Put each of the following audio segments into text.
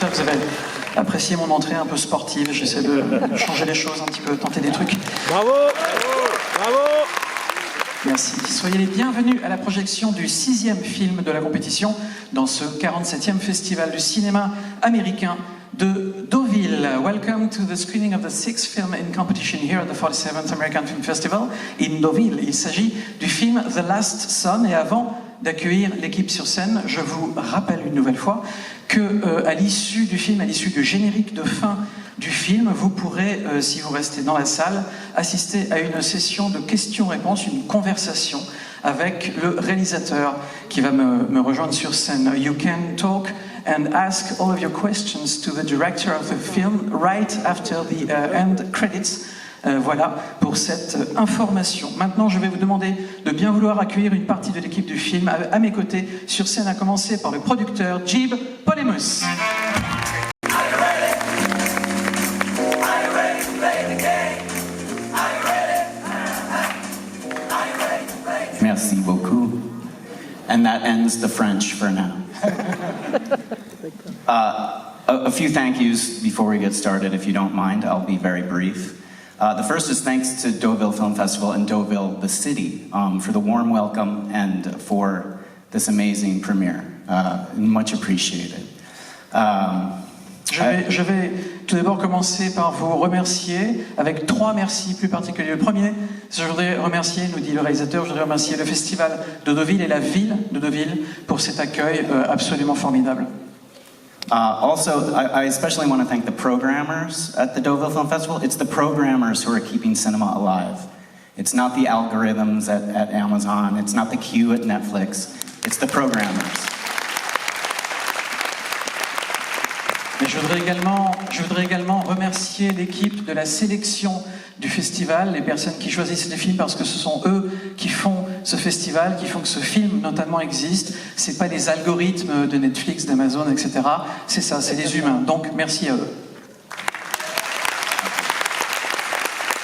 Vous avez apprécié mon entrée un peu sportive, j'essaie de changer les choses un petit peu, tenter des trucs. Bravo! Bravo! Merci. Soyez les bienvenus à la projection du 6e film de la compétition dans ce 47e festival du cinéma américain de Deauville. Welcome to the screening of the 6th film in competition here at the 47th American Film Festival in Deauville. Il s'agit du film The Last Son. Et avant d'accueillir l'équipe sur scène, je vous rappelle une nouvelle fois que à l'issue du film, à l'issue du générique de fin du film, vous pourrez, si vous restez dans la salle, assister à une session de questions-réponses, une conversation avec le réalisateur qui va me rejoindre sur scène. You can talk and ask all of your questions to the director of the film right after the end credits. Voilà pour cette information. Maintenant, je vais vous demander de bien vouloir accueillir une partie de l'équipe du film à mes côtés, sur scène, à commencer par le producteur Jib Polhemus. Merci beaucoup. And that ends the French for now. A few thank yous before we get started, if you don't mind. I'll be very brief. The first is thanks to Deauville Film Festival and Deauville, the city, for the warm welcome and for this amazing premiere. Much appreciated. Je vais tout d'abord commencer par vous remercier avec 3 merci plus particuliers. Le premier, je voudrais remercier, nous dit le réalisateur, je voudrais remercier le festival de Deauville et la ville de Deauville pour cet accueil absolument formidable. Also, I especially want to thank the programmers at the Deauville Film Festival. It's the programmers who are keeping cinema alive. It's not the algorithms at Amazon. It's not the queue at Netflix. It's the programmers. Mais je voudrais également remercier l'équipe de la sélection du festival, les personnes qui choisissent les films, parce que ce sont eux qui font ce festival, qui font que ce film notamment existe. C'est pas les algorithmes de Netflix, d'Amazon, etc. C'est ça, c'est les humains. Donc merci à eux.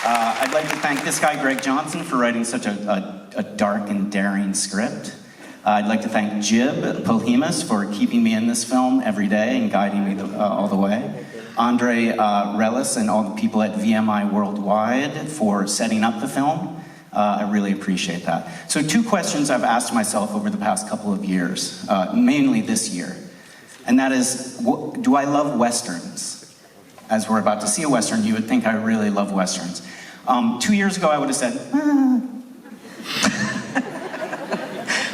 I'd like to thank this guy, Greg Johnson, for writing such a dark and daring script. I'd like to thank Jib Polhemus for keeping me in this film every day and guiding me all the way. Andre Relis and all the people at VMI Worldwide for setting up the film. I really appreciate that. So 2 questions I've asked myself over the past couple of years, mainly this year. And that is, do I love Westerns? As we're about to see a Western, you would think I really love Westerns. 2 years ago, I would have said,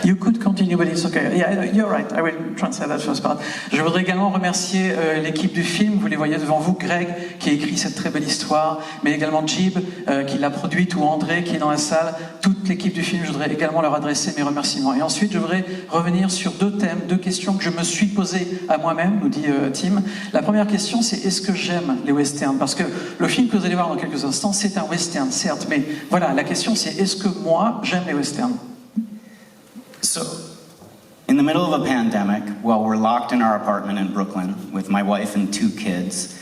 You could continue, but it's okay. Yeah, you're right. I will translate that first part. Je voudrais également remercier l'équipe du film. Vous les voyez devant vous, Greg, qui a écrit cette très belle histoire, mais également Jib, qui l'a produite, ou André, qui est dans la salle. Toute l'équipe du film, je voudrais également leur adresser mes remerciements. Et ensuite, je voudrais revenir sur 2 thèmes, 2 questions que je me suis posées à moi-même, nous dit Tim. La première question, c'est est-ce que j'aime les westerns? Parce que le film que vous allez voir dans quelques instants, c'est un western, certes, mais voilà, la question, c'est est-ce que moi, j'aime les westerns? So, in the middle of a pandemic, while we're locked in our apartment in Brooklyn with my wife and 2 kids,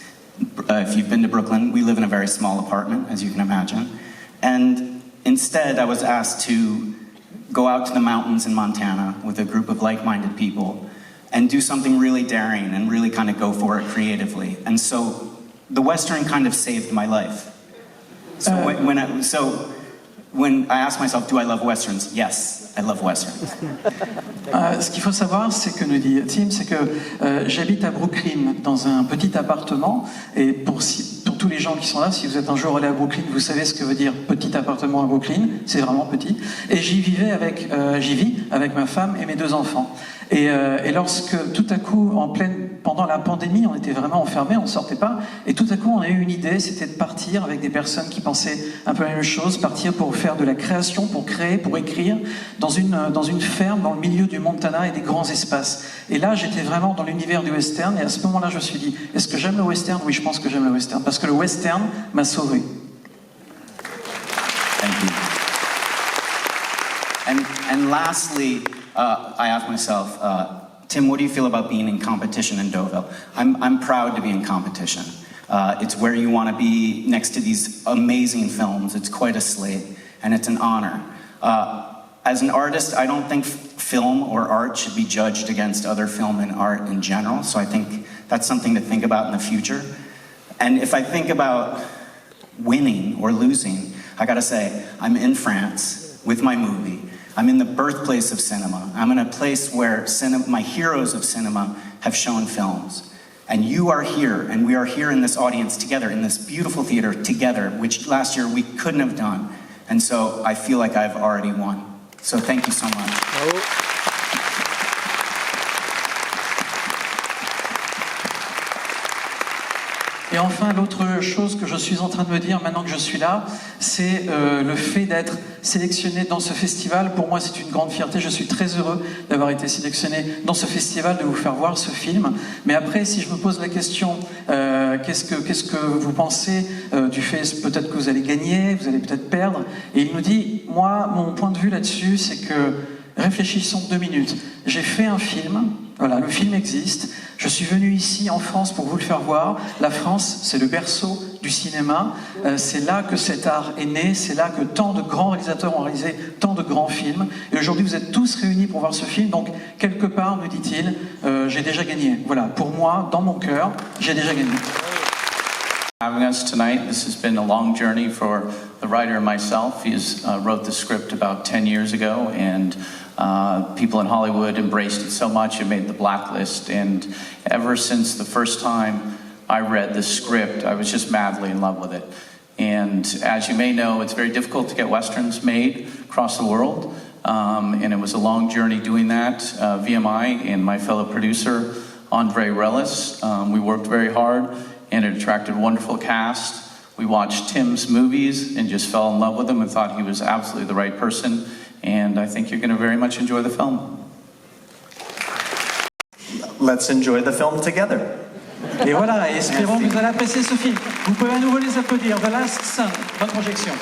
if you've been to Brooklyn, we live in a very small apartment, as you can imagine, and instead I was asked to go out to the mountains in Montana with a group of like-minded people and do something really daring and really kind of go for it creatively. And so the Western kind of saved my life. So when I asked myself, do I love Westerns? Yes. I love Westerns. Ce qu'il faut savoir, c'est que, nous dit Tim, c'est que j'habite à Brooklyn dans un petit appartement, et pour tous les gens qui sont là, si vous êtes un jour allé à Brooklyn, vous savez ce que veut dire petit appartement à Brooklyn, c'est vraiment petit, et j'y vis avec ma femme et mes 2 enfants. Et lorsque tout à coup, pendant la pandémie, on était vraiment enfermés, on ne sortait pas, et tout à coup on a eu une idée, c'était de partir avec des personnes qui pensaient un peu la même chose, partir pour faire de la création, pour créer, pour écrire, dans une ferme dans le milieu du Montana et des grands espaces. Et là j'étais vraiment dans l'univers du western, et à ce moment-là je me suis dit, est-ce que j'aime le western? Oui, je pense que j'aime le western, parce que le western m'a sauvé. Thank you. And lastly, I asked myself, Tim, what do you feel about being in competition in Deauville? I'm proud to be in competition. It's where you want to be next to these amazing films. It's quite a slate, and it's an honor. As an artist, I don't think film or art should be judged against other film and art in general, so I think that's something to think about in the future. And if I think about winning or losing, I gotta say, I'm in France with my movie. I'm in the birthplace of cinema. I'm in a place where my heroes of cinema have shown films. And you are here, and we are here in this audience together, in this beautiful theater together, which last year we couldn't have done. And so I feel like I've already won. So thank you so much. Et enfin, l'autre chose que je suis en train de me dire maintenant que je suis là, c'est le fait d'être sélectionné dans ce festival. Pour moi, c'est une grande fierté. Je suis très heureux d'avoir été sélectionné dans ce festival, de vous faire voir ce film. Mais après, si je me pose la question, qu'est-ce que vous pensez du fait, peut-être que vous allez gagner, vous allez peut-être perdre. Et il nous dit, moi, mon point de vue là-dessus, c'est que réfléchissons 2 minutes. J'ai fait un film, voilà, le film existe. Je suis venu ici en France pour vous le faire voir. La France, c'est le berceau du cinéma. C'est là que cet art est né. C'est là que tant de grands réalisateurs ont réalisé tant de grands films. Et aujourd'hui, vous êtes tous réunis pour voir ce film. Donc, quelque part, me dit-il, j'ai déjà gagné. Voilà, pour moi, dans mon cœur, j'ai déjà gagné. Having us tonight. This has been a long journey for the writer and myself. He wrote the script about 10 years ago, and people in Hollywood embraced it so much it made the blacklist. And ever since the first time I read the script, I was just madly in love with it. And as you may know, it's very difficult to get Westerns made across the world. And it was a long journey doing that. VMI and my fellow producer, Relis, we worked very hard. And it attracted a wonderful cast. We watched Tim's movies and just fell in love with him and thought he was absolutely the right person. And I think you're going to very much enjoy the film. Let's enjoy the film together. Et voilà, espérons que vous allez apprécier ce film. Vous pouvez à nouveau les applaudir. The Last Sun, bonne projection.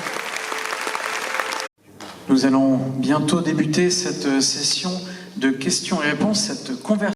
Nous allons bientôt débuter cette session de questions et réponses, cette conversation.